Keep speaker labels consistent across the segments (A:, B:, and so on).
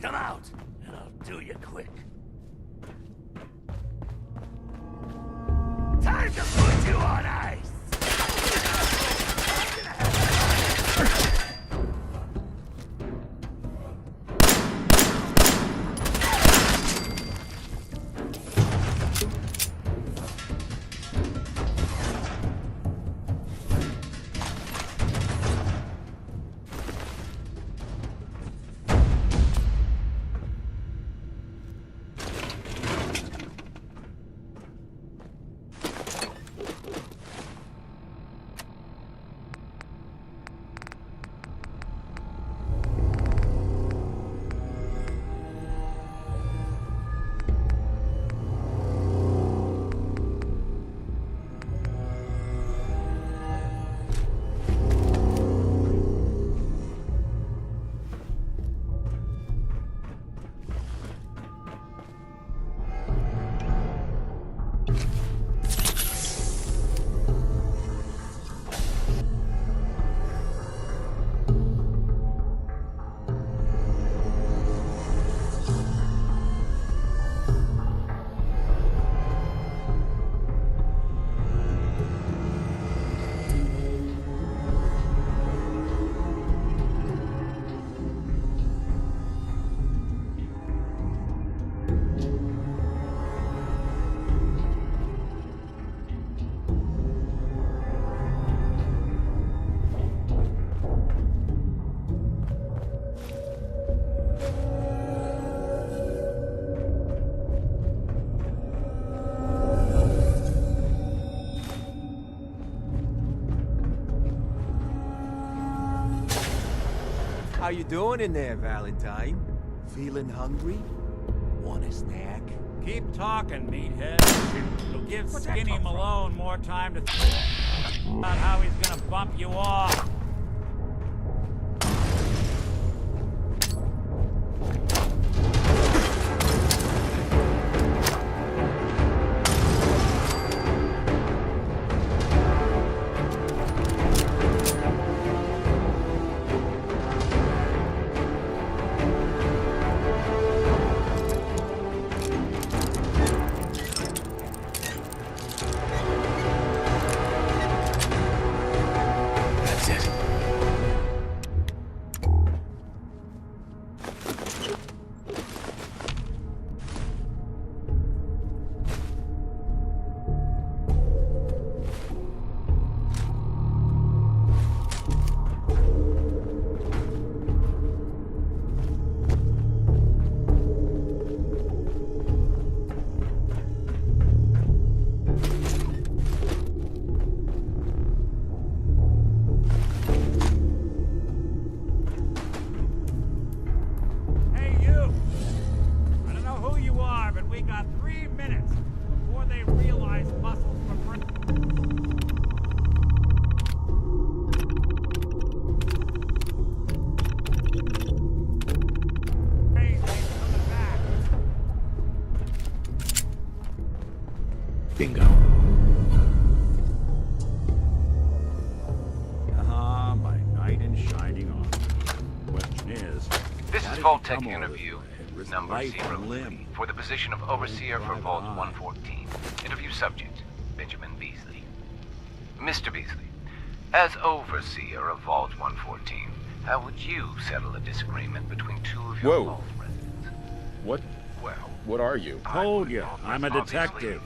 A: Come out, and I'll do you quick. Time to put you on ice!
B: How you doing in there, Valentine? Feeling hungry? Want a snack?
C: Keep talking, meathead. It'll give Skinny Malone more time to think about how he's gonna bump you off.
A: Bingo.
C: My knight in shining armor. Question is,
D: This is Vault Tech interview, number
C: life
D: 0
C: and limb.
D: for the position of Overseer for Vault 114. Interview subject, Benjamin Beasley. Mr. Beasley, as Overseer of Vault 114, how would you settle a disagreement between two of your Vault residents?
E: What are you?
C: Told you, I'm a detective.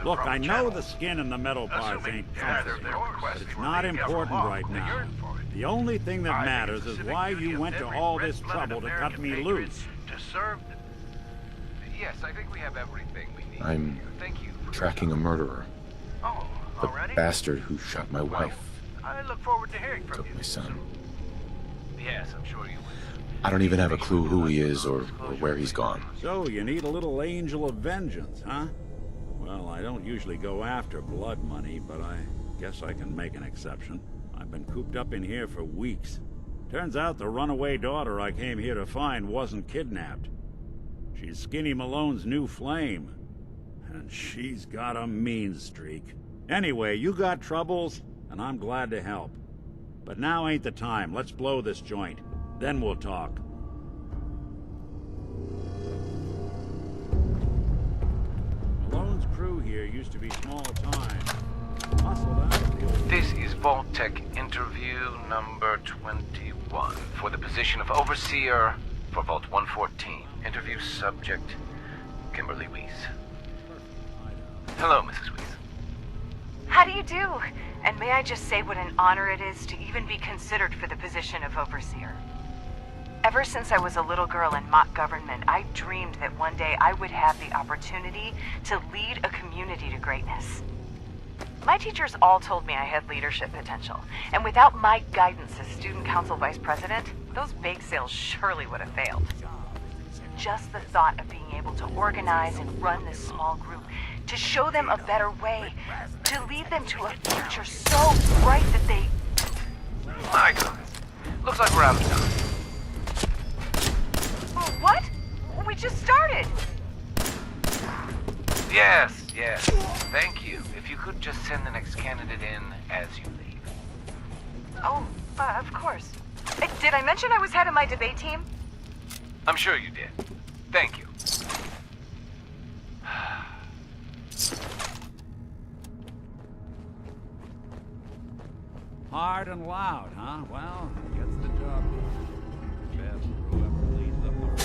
C: Look, I know the skin and the metal parts ain't comfortable, but it's not important right now. The only thing that matters is why you went to all this trouble to cut me loose.
D: Yes, I think we have everything we need.
E: I'm
D: Thank you for
E: tracking a murderer.
D: Oh,
E: The
D: already?
E: bastard who shot my wife.
D: I look forward to hearing from
E: Took
D: you.
E: my son.
D: Yes, I'm sure you will.
E: I don't even have a clue who he is or where he's gone.
C: So, you need a little angel of vengeance, huh? Well, I don't usually go after blood money, but I guess I can make an exception. I've been cooped up in here for weeks. Turns out the runaway daughter I came here to find wasn't kidnapped. She's Skinny Malone's new flame. And she's got a mean streak. Anyway, you got troubles, and I'm glad to help. But now ain't the time. Let's blow this joint. Then we'll talk. here used to be small time. Hustled out of the old...
D: This is Vault Tech interview number 21 for the position of Overseer for Vault 114. Interview subject, Kimberly Weiss. Hello, Mrs. Weiss.
F: How do you do? And may I just say what an honor it is to even be considered for the position of Overseer. Ever since I was a little girl in mock government, I dreamed that one day I would have the opportunity to lead a community to greatness. My teachers all told me I had leadership potential, and without my guidance as student council vice president, those bake sales surely would have failed. Just the thought of being able to organize and run this small group, to show them a better way, to lead them to a future so bright that they...
D: My God. Looks like we're out of time.
F: What? We just started!
D: Yes, yes. Thank you. If you could just send the next candidate in as you leave.
F: Oh, of course. Did I mention I was head of my debate team?
D: I'm sure you did. Thank you.
C: Hard and loud, huh? Well, gets the job done. Best whoever leads them the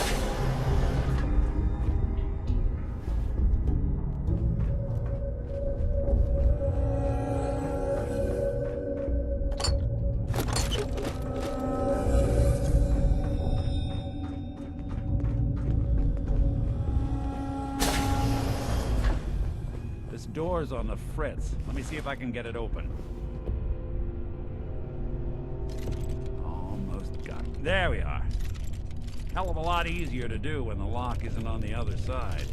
C: This door's on the fritz. Let me see if I can get it open. Almost got it. There we are. Hell of a lot easier to do when the lock isn't on the other side.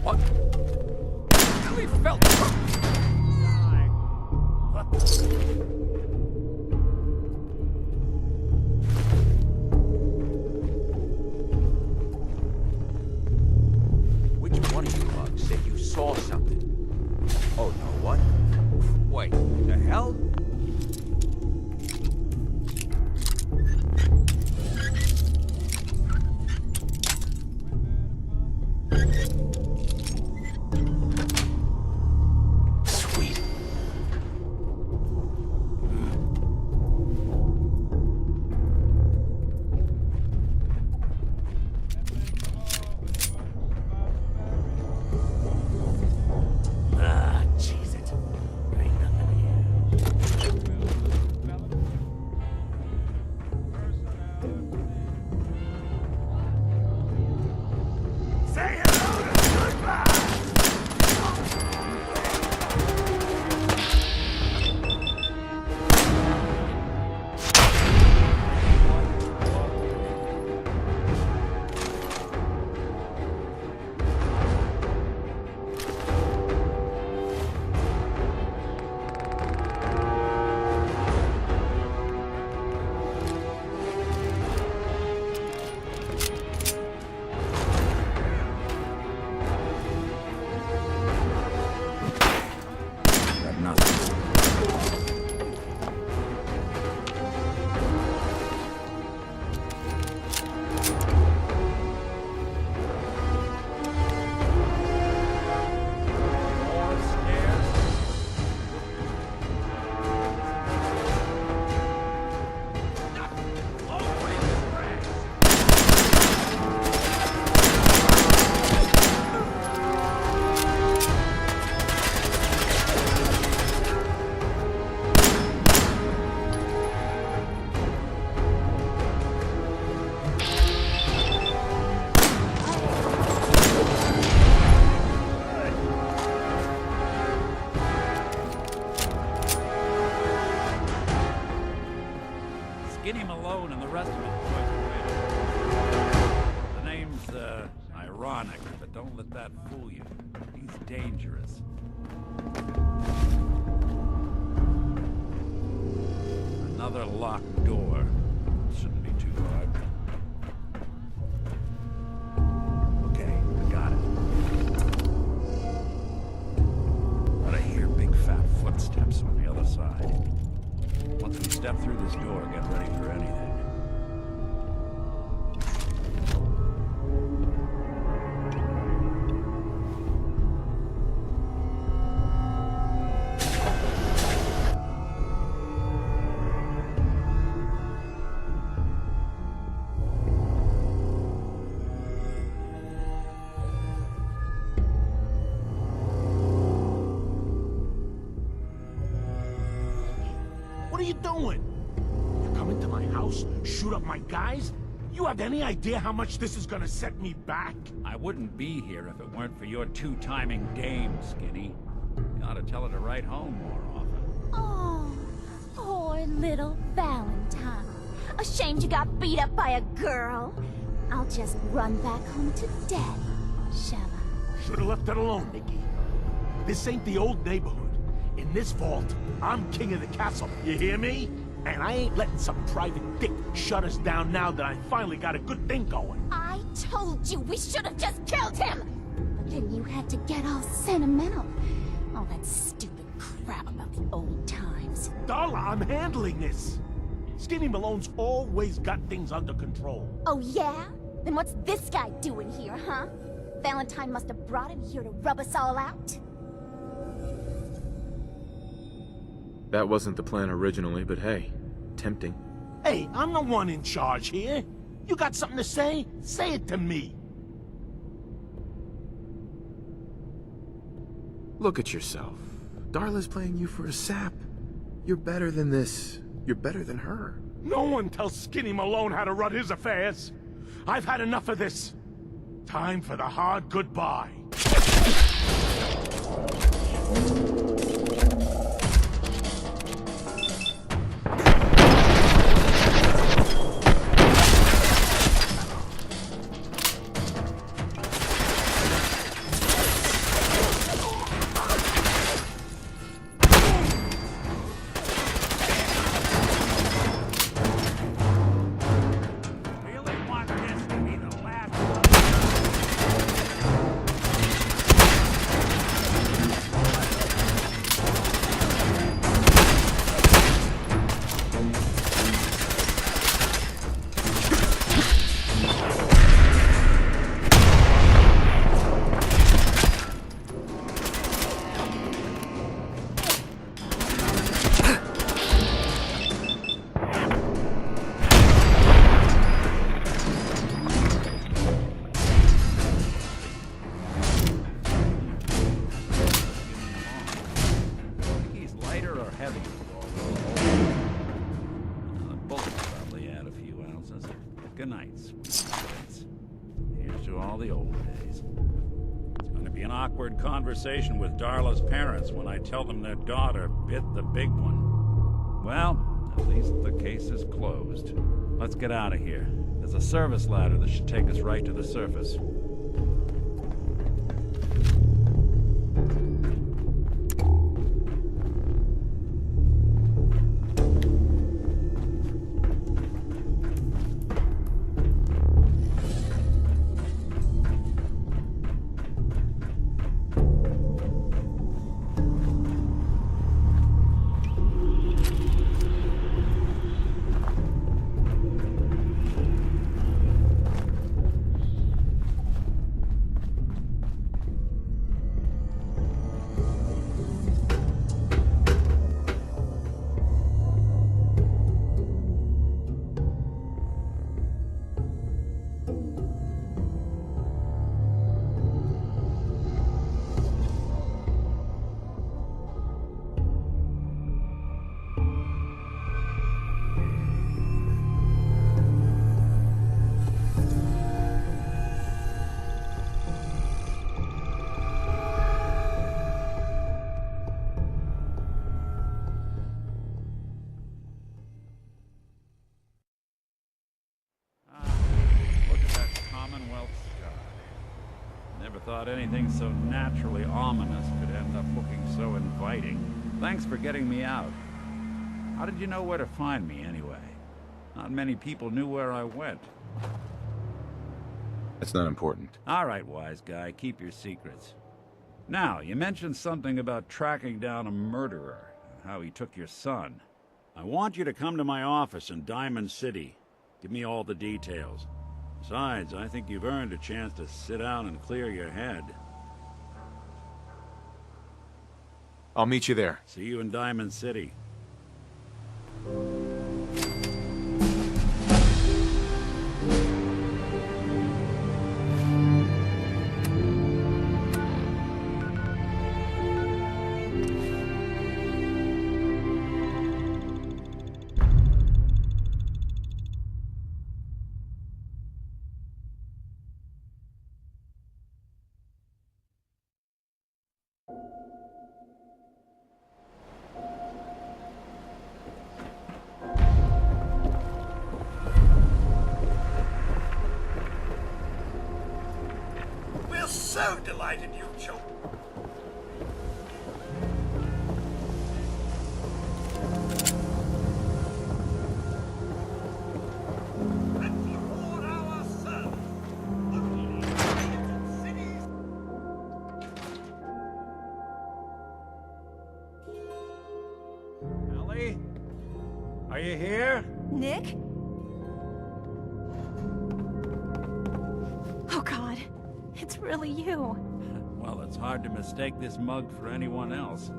B: What? Really felt... Which one of you bugs said you saw something? Oh, no, what? Wait, the hell?
E: Sweet.
A: Ah, cheese it. Ain't nothing here. Say hello to goodbye!
C: Got nothing. More stairs. Skinny Malone and the rest of it. The name's, ironic, but don't let that fool you. He's dangerous. Another locked door. Shouldn't be too hard. Okay, I got it. What a step through this door, get ready for anything.
A: What are you doing? You come into my house, shoot up my guys? You have any idea how much this is gonna set me back?
C: I wouldn't be here if it weren't for your two-timing dame, Skinny. You ought to tell her to write home more often.
G: Oh, poor little Valentine. Ashamed you got beat up by a girl? I'll just run back home to Daddy, shall I?
A: Should've left it alone, Nikki. This ain't the old neighborhood. In this vault, I'm king of the castle, you hear me? And I ain't letting some private dick shut us down now that I finally got a good thing going.
G: I told you we should have just killed him! But then you had to get all sentimental. All that stupid crap about the old times.
A: Darla, I'm handling this. Skinny Malone's always got things under control.
G: Oh yeah? Then what's this guy doing here, huh? Valentine must have brought him here to rub us all out?
E: That wasn't the plan originally, but hey, tempting.
A: Hey, I'm the one in charge here. You got something to say? Say it to me.
E: Look at yourself. Darla's playing you for a sap. You're better than this. You're better than her.
A: No one tells Skinny Malone how to run his affairs. I've had enough of this. Time for the hard goodbye.
C: Good night, sweet kids. Here's to all the old days. It's going to be an awkward conversation with Darla's parents when I tell them their daughter bit the big one. Well, at least the case is closed. Let's get out of here. There's a service ladder that should take us right to the surface. Never thought anything so naturally ominous could end up looking so inviting. Thanks for getting me out. How did you know where to find me, anyway? Not many people knew where I went.
E: That's not important.
C: All right, wise guy, keep your secrets. Now, you mentioned something about tracking down a murderer, and how he took your son. I want you to come to my office in Diamond City. Give me all the details. Besides, I think you've earned a chance to sit down and clear your head.
E: I'll meet you there.
C: See you in Diamond City.
A: We're so delighted you chose.
C: Ellie? Are you here?
H: Nick? Oh God, it's really you.
C: Well, it's hard to mistake this mug for anyone else.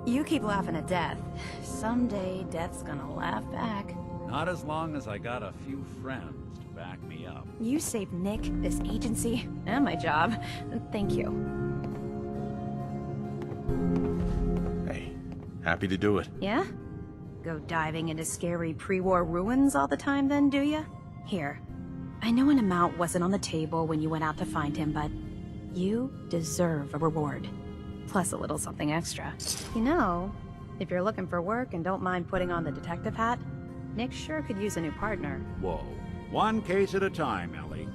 H: You keep laughing at death. Someday, death's gonna laugh back.
C: Not as long as I got a few friends to back me up.
H: You saved Nick, this agency, and my job. Thank you.
E: Hey, happy to do it.
H: Yeah? Go diving into scary pre-war ruins all the time then, do ya? Here. I know an amount wasn't on the table when you went out to find him, but you deserve a reward. Plus a little something extra. You know, if you're looking for work and don't mind putting on the detective hat, Nick sure could use a new partner.
C: Whoa. One case at a time, Ellie.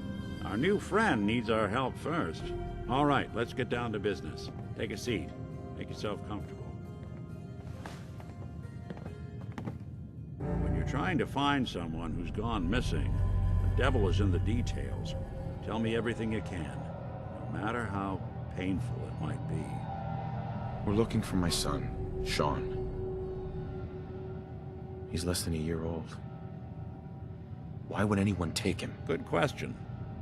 C: Our new friend needs our help first. All right, let's get down to business. Take a seat. Make yourself comfortable. When you're trying to find someone who's gone missing, the devil is in the details. Tell me everything you can, no matter how painful it might be.
E: We're looking for my son, Sean. He's less than a year old. Why would anyone take him?
C: Good question.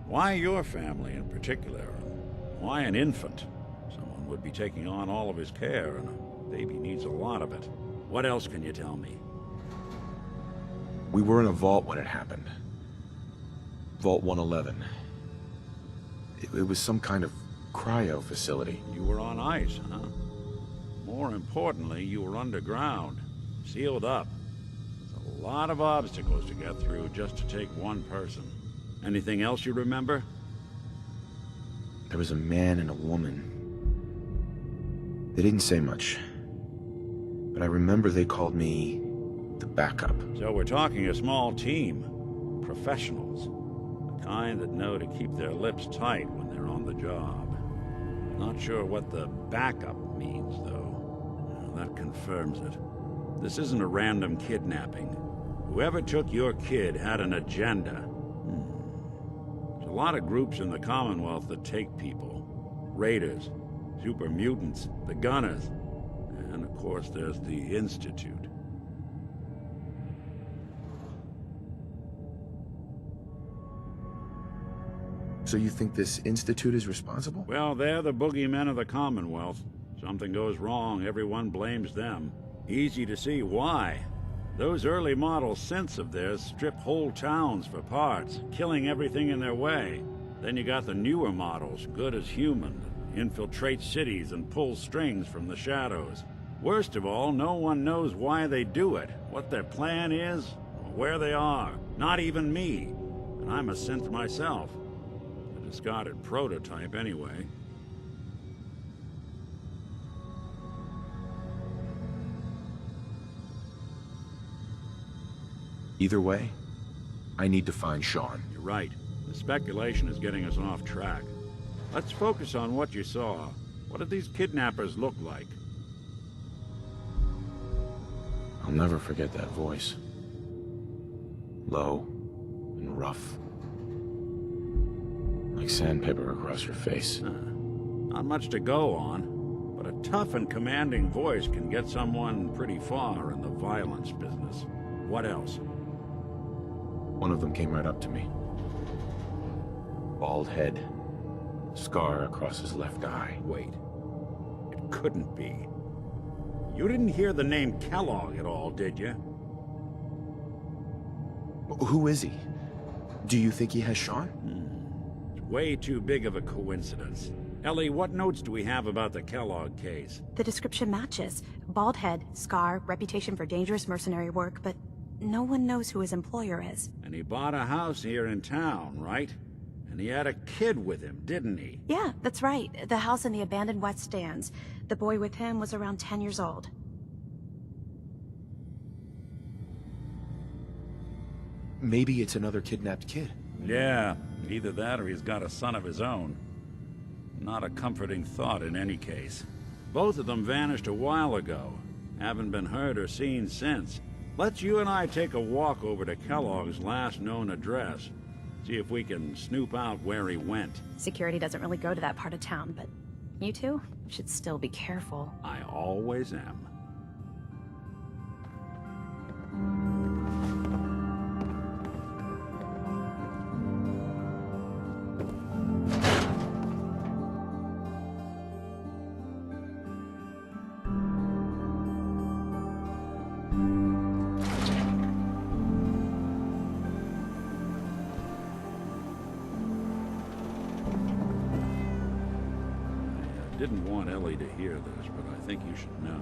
C: Why your family in particular? Why an infant? Someone would be taking on all of his care, and a baby needs a lot of it. What else can you tell me?
E: We were in a vault when it happened. Vault 111. It was some kind of cryo facility.
C: You were on ice, huh? More importantly, you were underground, sealed up. There's a lot of obstacles to get through just to take one person. Anything else you remember?
E: There was a man and a woman. They didn't say much. But I remember they called me the backup.
C: So we're talking a small team. Professionals. The kind that know to keep their lips tight when they're on the job. Not sure what the backup means, though. Well, that confirms it. This isn't a random kidnapping. Whoever took your kid had an agenda. There's a lot of groups in the Commonwealth that take people. Raiders, super mutants, the Gunners, and of course there's the Institute.
E: So you think this institute is responsible?
C: Well, they're the boogeymen of the Commonwealth. Something goes wrong, everyone blames them. Easy to see why. Those early model synths of theirs strip whole towns for parts, killing everything in their way. Then you got the newer models, good as human, infiltrate cities and pull strings from the shadows. Worst of all, no one knows why they do it, what their plan is, or where they are. Not even me. And I'm a synth myself. A discarded prototype anyway.
E: Either way, I need to find Sean.
C: You're right. The speculation is getting us off track. Let's focus on what you saw. What did these kidnappers look like?
E: I'll never forget that voice. Low and rough. Like sandpaper across your face.
C: Not much to go on, But a tough and commanding voice can get someone pretty far in the violence business. What else?
E: One of them came right up to me. Bald head. Scar across his left eye.
C: Wait. It couldn't be. You didn't hear the name Kellogg at all, did you?
E: Who is he? Do you think he has Sean?
C: It's way too big of a coincidence. Ellie, what notes do we have about the Kellogg case?
H: The description matches. Bald head, scar, reputation for dangerous mercenary work, but no one knows who his employer is.
C: And he bought a house here in town, right? And he had a kid with him, didn't he?
H: Yeah, that's right. The house in the abandoned West Stands. The boy with him was around 10 years old.
E: Maybe it's another kidnapped kid.
C: Yeah, either that or he's got a son of his own. Not a comforting thought in any case. Both of them vanished a while ago. Haven't been heard or seen since. Let's you and I take a walk over to Kellogg's last known address. See if we can snoop out where he went.
H: Security doesn't really go to that part of town, but you two should still be careful.
C: I always am. Didn't want Ellie to hear this, but I think you should know.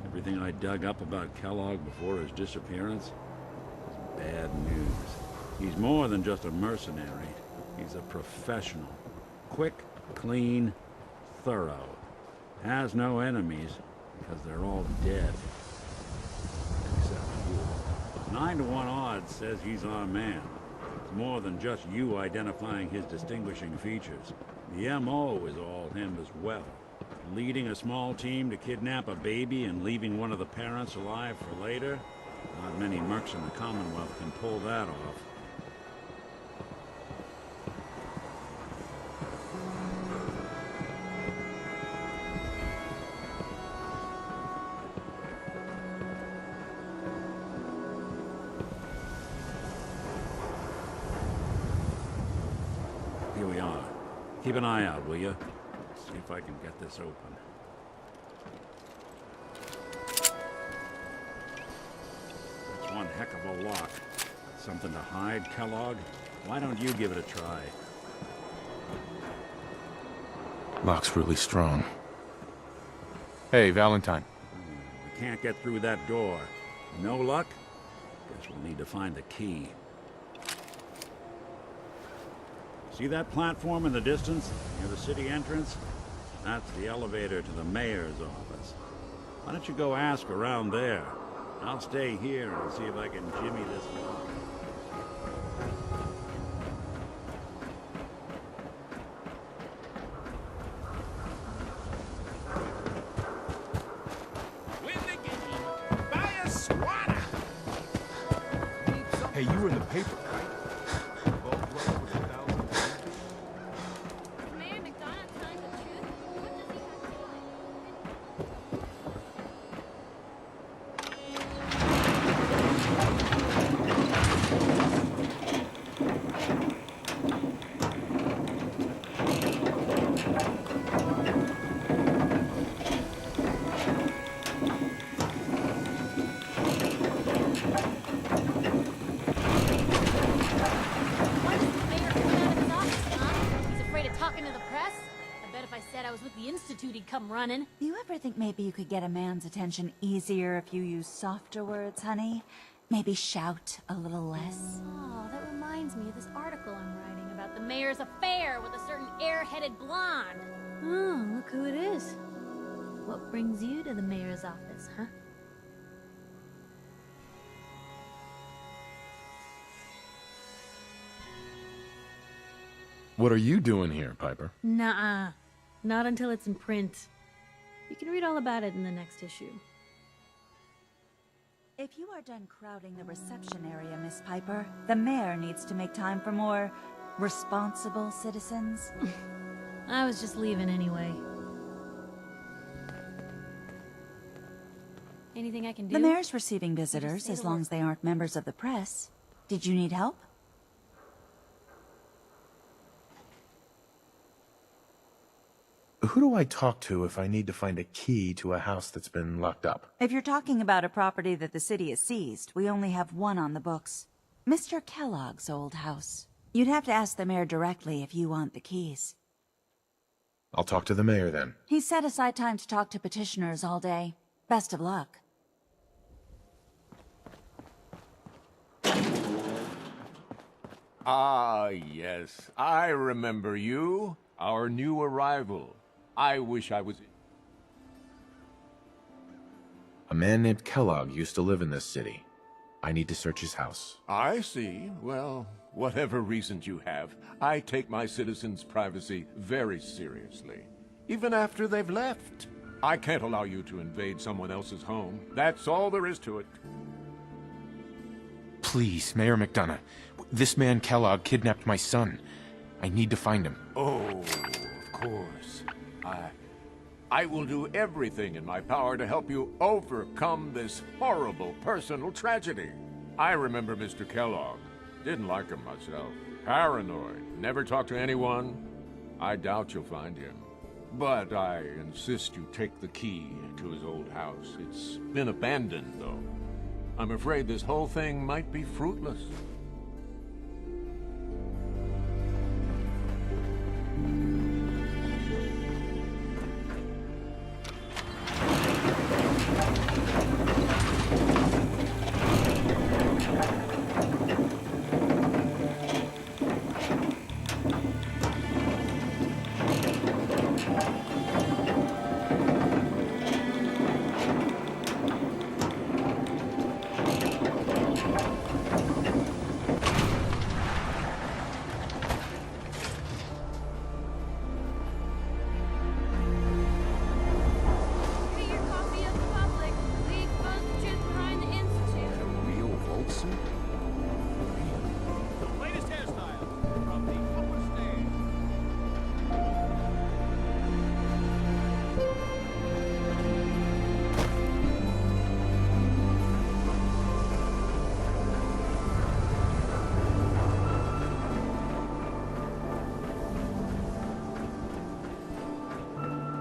C: Everything I dug up about Kellogg before his disappearance is bad news. He's more than just a mercenary. He's a professional. Quick, clean, thorough. Has no enemies, because they're all dead. Except you. 9 to 1 odds says he's our man. It's more than just you identifying his distinguishing features. The M.O. is all him as well. Leading a small team to kidnap a baby and leaving one of the parents alive for later? Not many mercs in the Commonwealth can pull that off. Here we are. Keep an eye out, will you? See if I can get this open. That's one heck of a lock. Something to hide, Kellogg? Why don't you give it a try?
E: Lock's really strong. Hey, Valentine.
C: We can't get through that door. No luck? Guess we'll need to find the key. See that platform in the distance, near the city entrance? That's the elevator to the mayor's office. Why don't you go ask around there? I'll stay here and see if I can jimmy this lock.
A: Buy a swatter! Hey, you were in the paper, right?
I: He'd come running.
J: You ever think maybe you could get a man's attention easier if you use softer words, honey? Maybe shout a little less?
I: Oh, that reminds me of this article I'm writing about the mayor's affair with a certain air-headed blonde. Oh, look who it is. What brings you to the mayor's office, huh?
E: What are you doing here, Piper?
I: Nuh-uh. Not until it's in print. You can read all about it in the next issue.
J: If you are done crowding the reception area, Miss Piper, the mayor needs to make time for more responsible citizens.
I: I was just leaving anyway. Anything I can do?
J: The mayor's receiving visitors
I: say
J: as
I: the
J: long
I: word.
J: as they aren't members of the press. Did you need help?
E: Who do I talk to if I need to find a key to a house that's been locked up?
J: If you're talking about a property that the city has seized, we only have one on the books. Mr. Kellogg's old house. You'd have to ask the mayor directly if you want the keys.
E: I'll talk to the mayor then.
J: He's set aside time to talk to petitioners all day. Best of luck.
K: Ah, yes. I remember you. Our new arrival. I wish I was...
E: A man named Kellogg used to live in this city. I need to search his house.
K: I see. Well, whatever reasons you have, I take my citizens' privacy very seriously. Even after they've left. I can't allow you to invade someone else's home. That's all there is to it.
E: Please, Mayor McDonough. This man Kellogg kidnapped my son. I need to find him.
K: Oh, of course. I will do everything in my power to help you overcome this horrible personal tragedy. I remember Mr. Kellogg. Didn't like him myself. Paranoid. Never talked to anyone. I doubt you'll find him. But I insist you take the key to his old house. It's been abandoned, though. I'm afraid this whole thing might be fruitless.
I: Get your copy of the public. We expose the truth behind the Institute.
K: Real vault suit?
B: The latest hairstyle from the upper stand.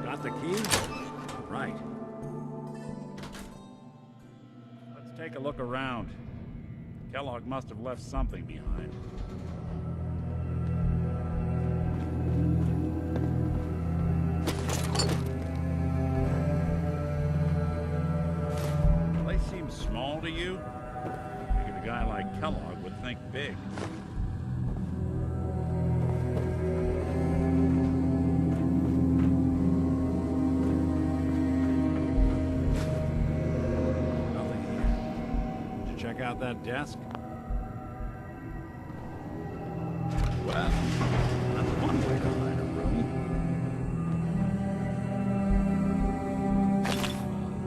C: Got the key? Right. Let's take a look around. Kellogg must have left something behind. The place seems small to you? Figured a guy like Kellogg would think big. Nothing here. Did you check out that desk? Well, that's one way to hide a room.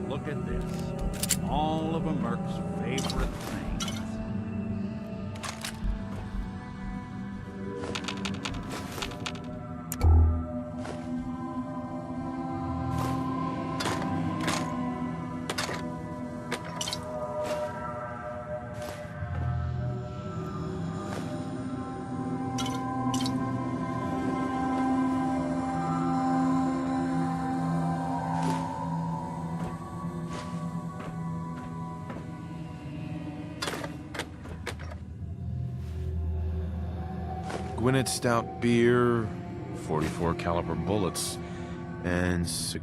C: Look at this. All of a Merc's favorite things.
E: Gwinnett Stout beer, 44 caliber bullets, and San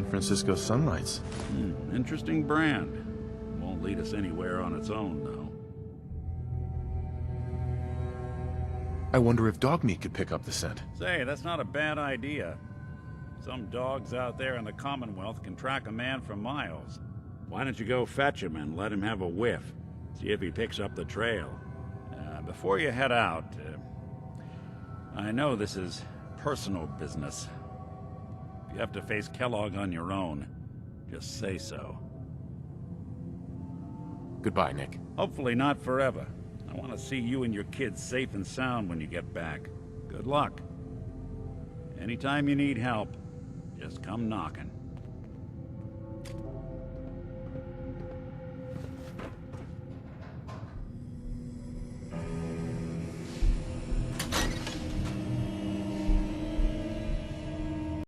E: Francisco Sunlights.
C: Interesting brand. Won't lead us anywhere on its own, though.
E: I wonder if dog meat could pick up the scent.
C: Say, that's not a bad idea. Some dogs out there in the Commonwealth can track a man for miles. Why don't you go fetch him and let him have a whiff? See if he picks up the trail. Before you head out, I know this is personal business. If you have to face Kellogg on your own, just say so.
K: Goodbye, Nick.
C: Hopefully not forever. I want to see you and your kids safe and sound when you get back. Good luck. Anytime you need help, just come knocking.